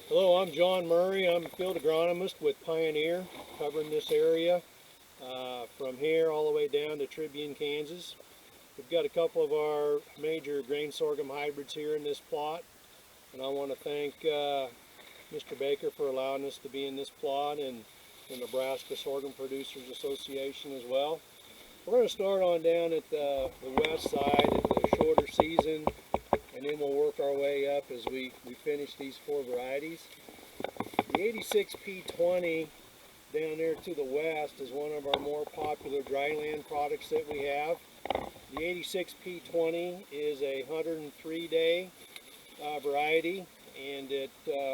Hello, I'm John Murray. I'm a field agronomist with Pioneer, covering this area from here all the way down to Tribune, Kansas. We've got a couple of our major grain sorghum hybrids here in this plot, and I want to thank Mr. Baker for allowing us to be in this plot, and the Nebraska Sorghum Producers Association as well. We're going to start on down at the west side at the shorter season, and then we'll work our way up as we finish these four varieties. The 86P20 down there to the west is one of our more popular dryland products that we have. The 86P20 is a 103-day variety, and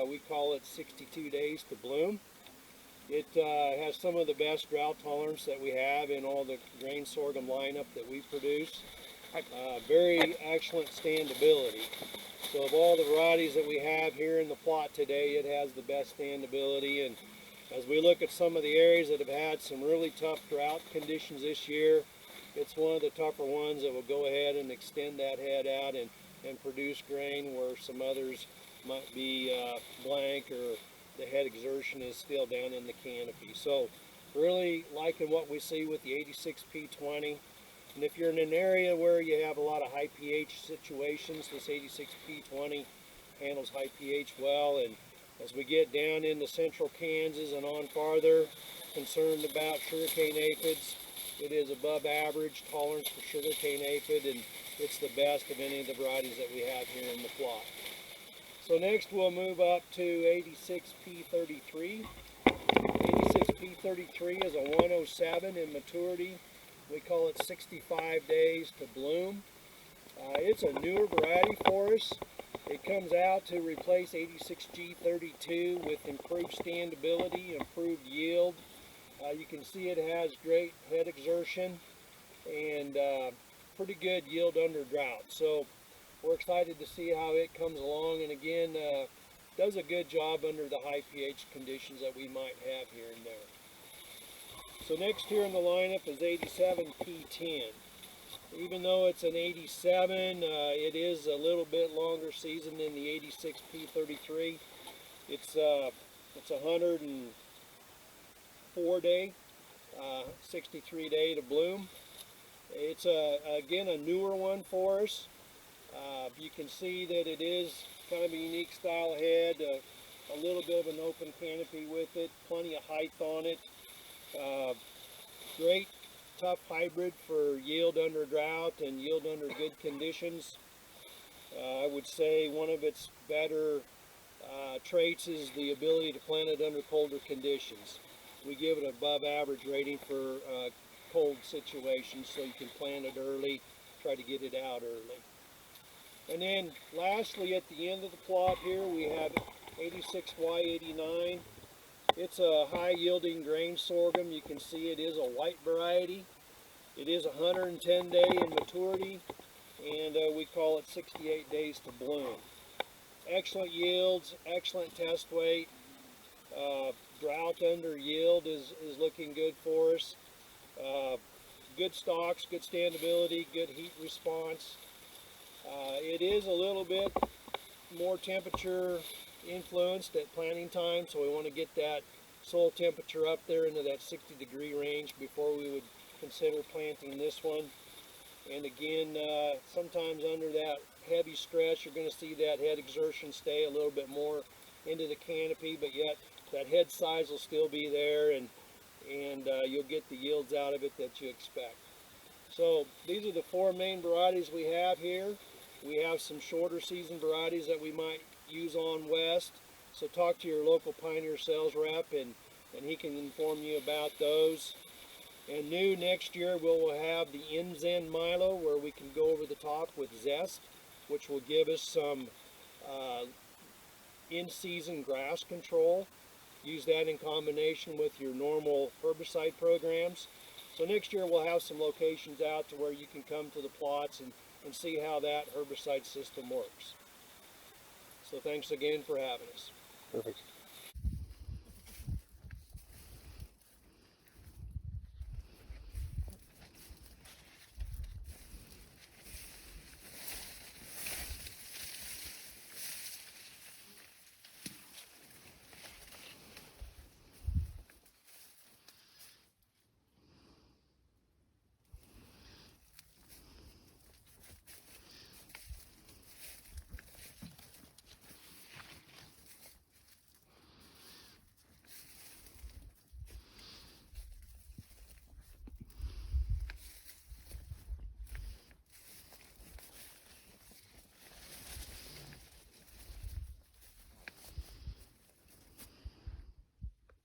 we call it 62 days to bloom. It has some of the best drought tolerance that we have in all the grain sorghum lineup that we produce. Very excellent standability. So of all the varieties that we have here in the plot today, it has the best standability. And as we look at some of the areas that have had some really tough drought conditions this year, it's one of the tougher ones that will go ahead and extend that head out and produce grain where some others might be blank, or the head exertion is still down in the canopy. So really liking what we see with the 86P20. And if you're in an area where you have a lot of high pH situations, this 86P20 handles high pH well. And as we get down into central Kansas and on farther, concerned about sugarcane aphids, it is above average tolerance for sugarcane aphid, and it's the best of any of the varieties that we have here in the plot. So next we'll move up to 86P33. 86P33 is a 107 in maturity. We call it 65 days to bloom. It's a newer variety for us. It comes out to replace 86G32 with improved standability, improved yield. You can see it has great head exertion and pretty good yield under drought. So we're excited to see how it comes along, and again does a good job under the high pH conditions that we might have here and there. So next here in the lineup is 87P10. Even though it's an 87, it is a little bit longer season than the 86P33. It's a 104 day, 63 day to bloom. It's again a newer one for us. You can see that it is kind of a unique style head, a little bit of an open canopy with it, plenty of height on it. Great tough hybrid for yield under drought and yield under good conditions. I would say one of its better traits is the ability to plant it under colder conditions. We give it above average rating for cold situations, so you can plant it early, try to get it out early. And then lastly, at the end of the plot here, we have 86Y89. It's a high yielding grain sorghum. You can see it is a white variety. It is 110 day in maturity, and we call it 68 days to bloom. Excellent yields, excellent test weight. Drought under yield is looking good for us. Good stalks, good standability, good heat response. It is a little bit more temperature influenced at planting time, so we want to get that soil temperature up there into that 60-degree range before we would consider planting this one. And again, sometimes under that heavy stress, you're going to see that head exertion stay a little bit more into the canopy, but yet that head size will still be there, and you'll get the yields out of it that you expect. So these are the four main varieties we have here. We have some shorter season varieties that we might use on west, so talk to your local Pioneer sales rep, and he can inform you about those. And new next year, we'll have the N-Zen Milo, where we can go over the top with zest, which will give us some in-season grass control. Use that in combination with your normal herbicide programs. So next year we'll have some locations out to where you can come to the plots and see how that herbicide system works. So thanks again for having us. Perfect.